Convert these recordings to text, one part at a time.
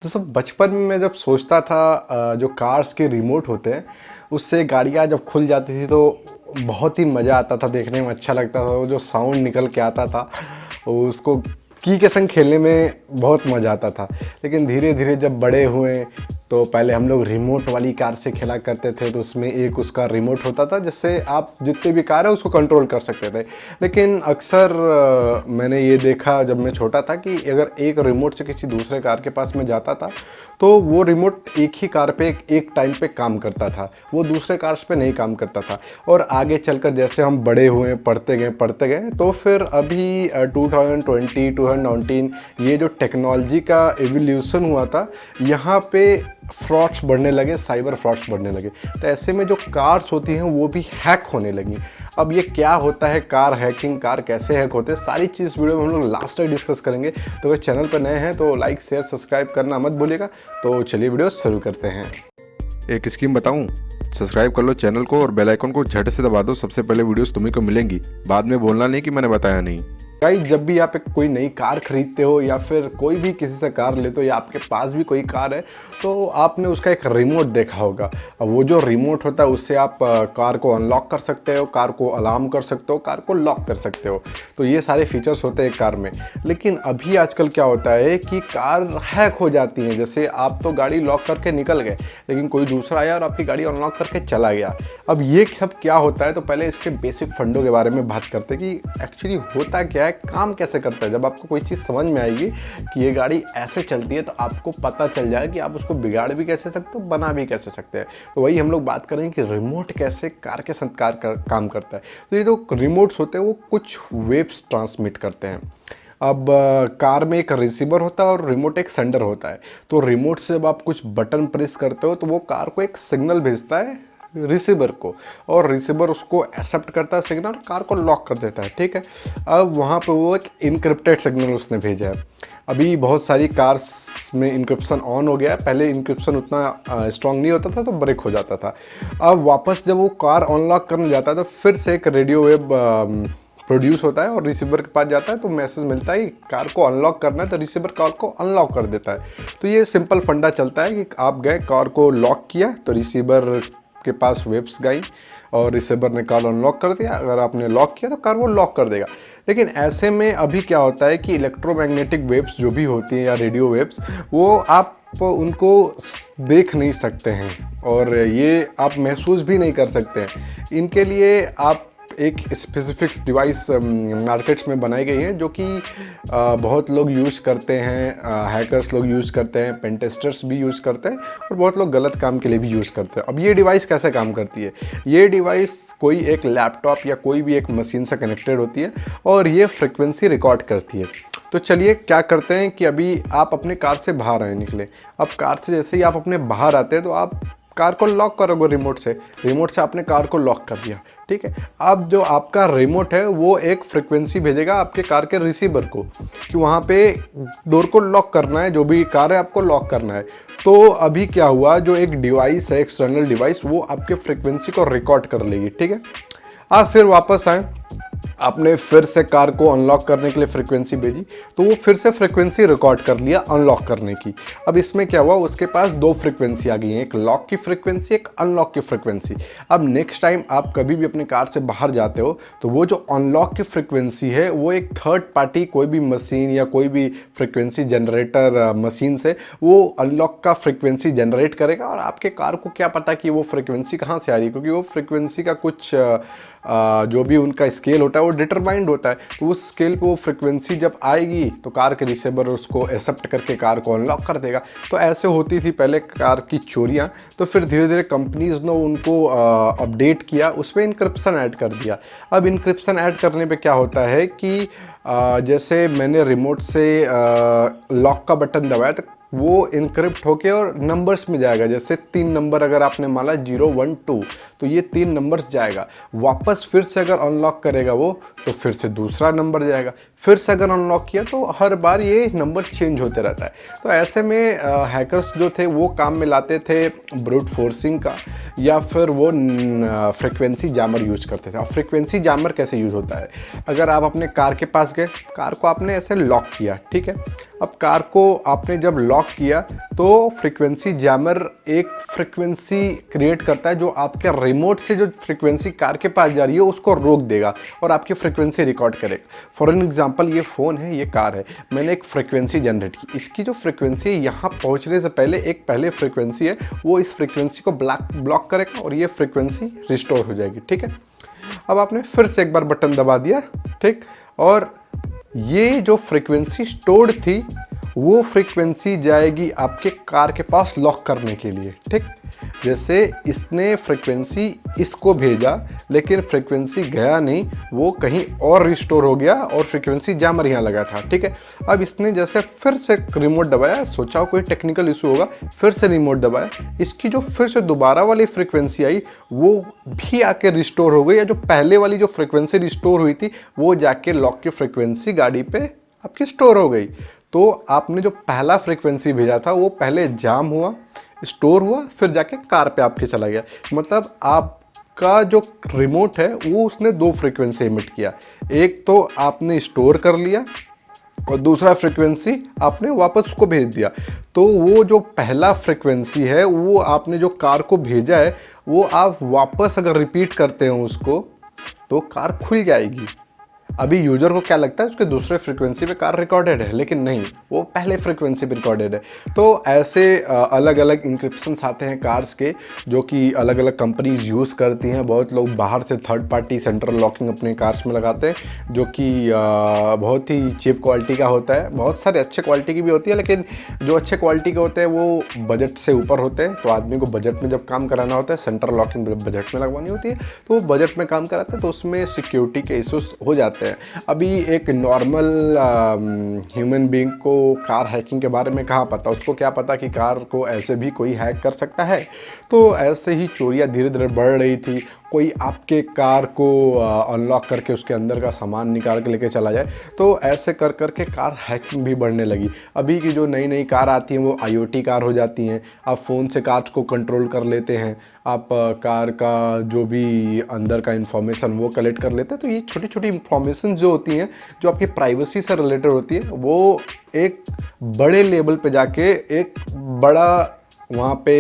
दोस्तों बचपन में मैं जब सोचता था जो कार्स के रिमोट होते हैं उससे गाड़ियाँ जब खुल जाती थी तो बहुत ही मज़ा आता था, देखने में अच्छा लगता था। वो जो साउंड निकल के आता था उसको की के संग खेलने में बहुत मज़ा आता था। लेकिन धीरे धीरे जब बड़े हुए तो पहले हम लोग रिमोट वाली कार से खेला करते थे, तो उसमें एक उसका रिमोट होता था जिससे आप जितने भी कार है उसको कंट्रोल कर सकते थे। लेकिन अक्सर मैंने ये देखा जब मैं छोटा था कि अगर एक रिमोट से किसी दूसरे कार के पास में जाता था तो वो रिमोट एक ही कार पे एक टाइम पे काम करता था, वो दूसरे कार्स पे नहीं काम करता था। और आगे चलकर जैसे हम बड़े हुए पढ़ते गए तो फिर अभी 2020 2019 ये जो टेक्नोलॉजी का एवोल्यूशन हुआ था, यहाँ पे फ्रॉड्स बढ़ने लगे, साइबर फ्रॉड्स बढ़ने लगे। तो ऐसे में जो कार्स होती हैं वो भी हैक होने लगी। अब ये क्या होता है कार हैकिंग, कार कैसे हैक होते हैं, सारी चीज़ वीडियो में हम लोग लास्ट तक डिस्कस करेंगे। तो अगर चैनल पर नए हैं तो लाइक शेयर सब्सक्राइब करना मत भूलिएगा। तो चलिए वीडियो शुरू करते हैं। एक स्कीम बताऊं, सब्सक्राइब कर लो चैनल को और बेल आइकन को झट से दबा दो। सबसे पहले वीडियोस तुम्ही को मिलेंगी, बाद में बोलना नहीं कि मैंने बताया नहीं। गाइस, जब भी आप एक कोई नई कार खरीदते हो या फिर कोई भी किसी से कार लेते हो या आपके पास भी कोई कार है तो आपने उसका एक रिमोट देखा होगा। अब वो जो रिमोट होता है उससे आप कार को अनलॉक कर सकते हो, कार को अलार्म कर सकते हो, कार को लॉक कर सकते हो। तो ये सारे फीचर्स होते हैं कार में। लेकिन अभी आजकल क्या होता है कि कार हैक हो जाती है। जैसे आप तो गाड़ी लॉक करके निकल गए लेकिन कोई दूसरा आया और आपकी गाड़ी अनलॉक करके चला गया। अब ये सब क्या होता है, तो पहले इसके बेसिक फंडों के बारे में बात करते हैं कि एक्चुअली होता क्या है, काम कैसे करता है। जब आपको कोई चीज़ समझ में आएगी कि ये गाड़ी ऐसे चलती है तो आपको पता चल जाए कि आप उसको बिगाड़ भी कैसे सकते हो, बना भी कैसे सकते हैं। तो वही हम लोग बात करेंगे कि रिमोट कैसे कार के साथ काम करता है। तो ये जो रिमोट्स होते हैं वो कुछ वेव्स ट्रांसमिट करते हैं। अब कार में एक रिसीवर होता है और रिमोट एक सेंडर होता है। तो रिमोट से जब आप कुछ बटन प्रेस करते हो तो वो कार को एक सिग्नल भेजता है रिसीवर को, और रिसीवर उसको एक्सेप्ट करता है सिग्नल, कार को लॉक कर देता है। ठीक है, अब वहाँ पे वो एक इनक्रिप्टेड सिग्नल उसने भेजा है। अभी बहुत सारी कार्स में इंक्रिप्शन ऑन हो गया है। पहले इंक्रिप्शन उतना स्ट्रांग नहीं होता था तो ब्रेक हो जाता था। अब वापस जब वो कार अनलॉक करने जाता है तो फिर से एक रेडियो वेव प्रोड्यूस होता है और रिसीवर के पास जाता है तो मैसेज मिलता है कि कार को अनलॉक करना है, तो रिसीवर कार को अनलॉक कर देता है। तो ये सिंपल फंडा चलता है कि आप गए, कार को लॉक किया तो रिसीवर के पास वेव्स गई और रिसीवर ने कार अनलॉक कर दिया। अगर आपने लॉक किया तो कार वो लॉक कर देगा। लेकिन ऐसे में अभी क्या होता है कि इलेक्ट्रोमैग्नेटिक वेव्स जो भी होती हैं या रेडियो वेव्स, वो आप उनको देख नहीं सकते हैं और ये आप महसूस भी नहीं कर सकते हैं। इनके लिए आप एक स्पेसिफिक डिवाइस मार्केट्स में बनाई गई है जो कि बहुत लोग यूज़ करते हैं, हैकर्स लोग यूज़ करते हैं, पेन टेस्टर्स भी यूज़ करते हैं और बहुत लोग गलत काम के लिए भी यूज़ करते हैं। अब ये डिवाइस कैसे काम करती है, ये डिवाइस कोई एक लैपटॉप या कोई भी एक मशीन से कनेक्टेड होती है और ये फ्रिक्वेंसी रिकॉर्ड करती है। तो चलिए क्या करते हैं कि अभी आप अपने कार से बाहर आए, निकले। अब कार से जैसे ही आप अपने बाहर आते हैं तो आप कार को लॉक करोगे रिमोट से आपने कार को लॉक कर दिया। ठीक है, अब जो आपका रिमोट है वो एक फ्रिक्वेंसी भेजेगा आपके कार के रिसीवर को कि वहाँ पे डोर को लॉक करना है, जो भी कार है आपको लॉक करना है। तो अभी क्या हुआ, जो एक डिवाइस है, एक्सटर्नल डिवाइस, वो आपके फ्रिक्वेंसी को रिकॉर्ड कर लेगी। ठीक है, आप फिर वापस आए, आपने फिर से कार को अनलॉक करने के लिए फ्रिक्वेंसी भेजी तो वो फिर से फ्रिक्वेंसी रिकॉर्ड कर लिया अनलॉक करने की। अब इसमें क्या हुआ, उसके पास दो फ्रिक्वेंसी आ गई हैं, एक लॉक की फ्रिक्वेंसी, एक अनलॉक की फ्रिक्वेंसी। अब नेक्स्ट टाइम आप कभी भी अपने कार से बाहर जाते हो तो वो जो अनलॉक की फ्रिक्वेंसी है वो एक थर्ड पार्टी कोई भी मशीन या कोई भी फ्रिक्वेंसी जनरेटर मशीन से वो अनलॉक का फ्रिक्वेंसी जनरेट करेगा और आपके कार को क्या पता कि वो फ्रिक्वेंसी कहाँ से आ रही है, क्योंकि वो फ्रिक्वेंसी का कुछ जो भी उनका स्केल होता है वो डिटरमाइंड होता है। तो उस स्केल पे वो फ्रिक्वेंसी जब आएगी तो कार के रिसीवर उसको एक्सेप्ट करके कार को अनलॉक कर देगा। तो ऐसे होती थी पहले कार की चोरियाँ। तो फिर धीरे धीरे कंपनीज ने उनको अपडेट किया, उसमें इंक्रिप्शन ऐड कर दिया। अब इंक्रिप्शन ऐड करने पे क्या होता है कि जैसे मैंने रिमोट से लॉक का बटन दबाया तो वो इनक्रिप्ट होके और नंबर्स में जाएगा। जैसे 3 नंबर अगर आपने माना 0 1 2 तो ये 3 नंबर्स जाएगा। वापस फिर से अगर अनलॉक करेगा वो तो फिर से दूसरा नंबर जाएगा। फिर से अगर अनलॉक किया तो हर बार ये नंबर चेंज होते रहता है। तो ऐसे में हैकर्स जो थे वो काम में लाते थे ब्रूट फोर्सिंग का या फिर वो फ्रिक्वेंसी जैमर यूज करते थे। अब फ्रिक्वेंसी जैमर कैसे यूज होता है, अगर आप अपने कार के पास गए, कार को आपने ऐसे लॉक किया, ठीक है, अब कार को आपने जब लॉक किया तो फ्रीक्वेंसी जैमर एक फ्रीक्वेंसी क्रिएट करता है जो आपके रिमोट से जो फ्रीक्वेंसी कार के पास जा रही है उसको रोक देगा और आपकी फ्रीक्वेंसी रिकॉर्ड करेगा। फॉर एन एग्जांपल, ये फ़ोन है, ये कार है, मैंने एक फ्रीक्वेंसी जनरेट की। इसकी जो फ्रीक्वेंसी है यहाँ पहुँचने से पहले एक पहले फ्रीक्वेंसी है, वो इस फ्रीक्वेंसी को ब्लॉक करेगा और ये फ्रीक्वेंसी रिस्टोर हो जाएगी। ठीक है, अब आपने फिर से एक बार बटन दबा दिया, ठीक, और ये जो फ्रीक्वेंसी स्टोर्ड थी वो फ्रीक्वेंसी जाएगी आपके कार के पास लॉक करने के लिए। ठीक, जैसे इसने फ्रीक्वेंसी इसको भेजा लेकिन फ्रीक्वेंसी गया नहीं, वो कहीं और रिस्टोर हो गया और फ्रीक्वेंसी जैमर यहाँ लगा था। ठीक है, अब इसने जैसे फिर से रिमोट दबाया, सोचा कोई टेक्निकल इशू होगा, फिर से रिमोट दबाया, इसकी जो फिर से दोबारा वाली फ्रीक्वेंसी आई वो भी आके रिस्टोर हो गई, या जो पहले वाली जो फ्रीक्वेंसी रिस्टोर हुई थी वो जाके लॉक की फ्रीक्वेंसी गाड़ी पे आपकी स्टोर हो गई। तो आपने जो पहला फ्रीक्वेंसी भेजा था वो पहले जाम हुआ, स्टोर हुआ, फिर जाके कार पे आपके चला गया। मतलब आपका जो रिमोट है वो उसने दो फ्रीक्वेंसी एमिट किया, एक तो आपने स्टोर कर लिया और दूसरा फ्रीक्वेंसी आपने वापस उसको भेज दिया। तो वो जो पहला फ्रीक्वेंसी है वो आपने जो कार को भेजा है वो आप वापस अगर रिपीट करते हो उसको तो कार खुल जाएगी। अभी यूजर को क्या लगता है उसके दूसरे फ्रीक्वेंसी पे कार रिकॉर्डेड है, लेकिन नहीं, वो पहले फ्रीक्वेंसी पे रिकॉर्डेड है। तो ऐसे अलग अलग इंक्रिप्शंस आते हैं कार्स के जो कि अलग अलग कंपनीज यूज़ करती हैं। बहुत लोग बाहर से थर्ड पार्टी सेंट्रल लॉकिंग अपने कार्स में लगाते हैं जो कि बहुत ही चीप क्वालिटी का होता है। बहुत सारे अच्छे क्वालिटी की भी होती है, लेकिन जो अच्छे क्वालिटी के होते हैं वो बजट से ऊपर होते हैं। तो आदमी को बजट में जब काम कराना होता है, सेंट्रल लॉकिंग बजट में लगवानी होती है, तो वो बजट में काम कराते हैं, तो उसमें सिक्योरिटी के इशूज़ हो जाते हैं। अभी एक नॉर्मल ह्यूमन बीइंग को कार हैकिंग के बारे में कहाँ पता, उसको क्या पता कि कार को ऐसे भी कोई हैक कर सकता है। तो ऐसे ही चोरियाँ धीरे धीरे बढ़ रही थी। कोई आपके कार को अनलॉक करके उसके अंदर का सामान निकाल के लेके चला जाए, तो ऐसे कर कर के कार हैकिंग भी बढ़ने लगी। अभी की जो नई नई कार आती हैं वो IoT कार हो जाती हैं। आप फ़ोन से कार्स को कंट्रोल कर लेते हैं, आप कार का जो भी अंदर का इन्फॉर्मेशन वो कलेक्ट कर लेते हैं। तो ये छोटी छोटी इन्फॉर्मेशन जो होती हैं, जो आपकी प्राइवेसी से रिलेटेड होती है, वो एक बड़े लेवल पे जाके एक बड़ा वहाँ पे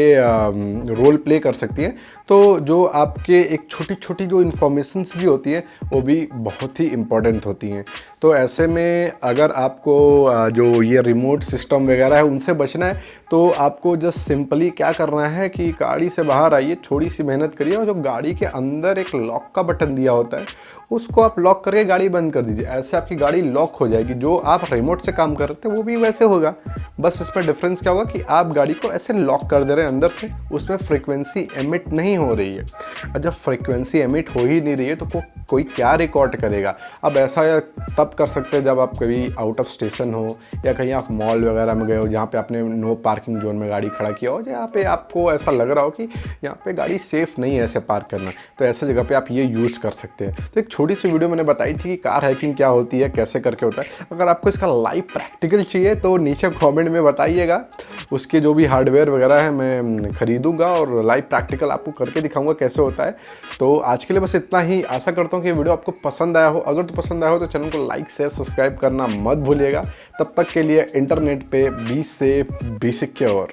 रोल प्ले कर सकती हैं। तो जो आपके एक छोटी छोटी जो इन्फॉर्मेशंस भी होती हैं वो भी बहुत ही इम्पॉर्टेंट होती हैं। तो ऐसे में अगर आपको जो ये रिमोट सिस्टम वगैरह है उनसे बचना है तो आपको जस्ट सिंपली क्या करना है कि गाड़ी से बाहर आइए, थोड़ी सी मेहनत करिए और जो गाड़ी के अंदर एक लॉक का बटन दिया होता है उसको आप लॉक करके गाड़ी बंद कर दीजिए। ऐसे आपकी गाड़ी लॉक हो जाएगी। जो आप रिमोट से काम कर रहे थे वो भी वैसे होगा, बस इसमें डिफरेंस क्या होगा कि आप गाड़ी को ऐसे लॉक कर दे रहे हैं अंदर से, उसमें फ्रीक्वेंसी एमिट नहीं हो रही है। और जब फ्रीक्वेंसी एमिट हो ही नहीं रही है तो कोई क्या रिकॉर्ड करेगा। अब ऐसा तब कर सकते हैं जब आप कभी आउट ऑफ स्टेशन हो या कहीं आप मॉल वगैरह में गए हो जहाँ पे आपने नो पार्किंग जोन में गाड़ी खड़ा किया हो, जहाँ पे आपको ऐसा लग रहा हो कि यहाँ पे गाड़ी सेफ नहीं है ऐसे पार्क करना, तो ऐसे जगह पे आप ये यूज़ कर सकते हैं। तो एक छोटी सी वीडियो मैंने बताई थी कि कार हैकिंग क्या होती है, कैसे करके होता है। अगर आपको इसका लाइव प्रैक्टिकल चाहिए तो नीचे कमेंट में बताइएगा, उसके जो भी हार्डवेयर वगैरह है मैं खरीदूंगा और लाइव प्रैक्टिकल आपको करके दिखाऊंगा कैसे होता है। तो आज के लिए बस इतना ही। आशा करता हूँ कि वीडियो आपको पसंद आया हो। अगर तो पसंद आया हो तो चैनल को लाइक शेयर सब्सक्राइब करना मत भूलिएगा। तब तक के लिए इंटरनेट पे बी सेफ बी सिक्योर।